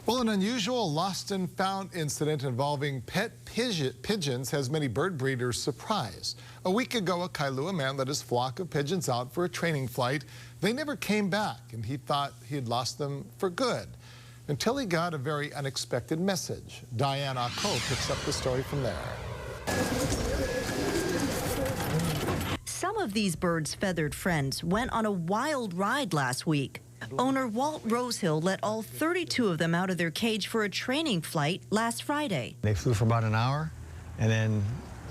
Well, an unusual lost and found incident involving pet pigeons has many bird breeders surprised. A week ago, a Kailua man let his flock of pigeons out for a training flight. They never came back, and he thought he had lost them for good, until he got a very unexpected message. Diane Ako picks up the story from there. Some of these birds' feathered friends went on a wild ride last week. Owner Walt Rosehill let all 32 of them out of their cage for a training flight last Friday. They flew for about an hour, and then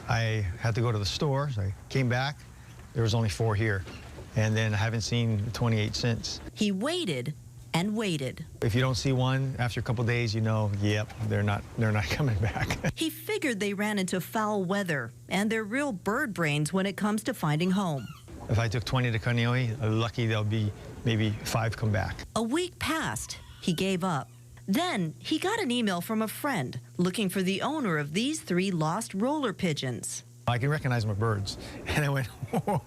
I had to go to the store, so I came back. There was only 4 here, and then I haven't seen 28 since. He waited and waited. If you don't see one after a couple days, you know, yep, they're not coming back. He figured they ran into foul weather, and they're real bird brains when it comes to finding home. If I took 20 to Kaneohe, lucky there'll be maybe 5 come back. A week passed. He gave up. Then he got an email from a friend looking for the owner of these 3 lost roller pigeons. I can recognize my birds. And I went, whoa.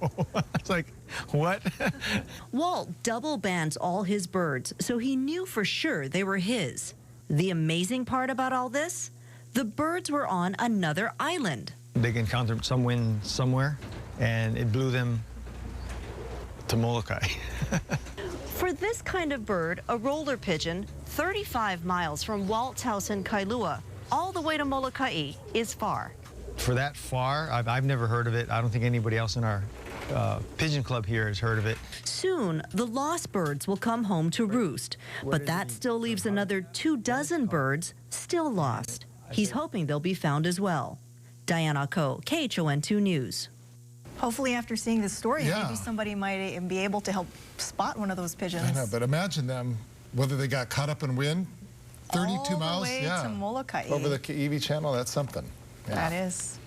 It's like, what? Walt double bands all his birds, so he knew for sure they were his. The amazing part about all this? The birds were on another island. They encountered some wind somewhere, and it blew them to Molokai. For this kind of bird, a roller pigeon, 35 miles from Walt's house in Kailua, all the way to Molokai, is far. For that far, I've never heard of it. I don't think anybody else in our pigeon club here has heard of it. Soon, the lost birds will come home to roost, but that still leaves another 24 birds still lost. He's hoping they'll be found as well. Diane Ako, KHON2 News. Hopefully after seeing this story, maybe somebody might be able to help spot one of those pigeons. I know, but imagine them, whether they got caught up in wind, 32 miles, all the way to Molokai. over the EV channel, that's something. That is.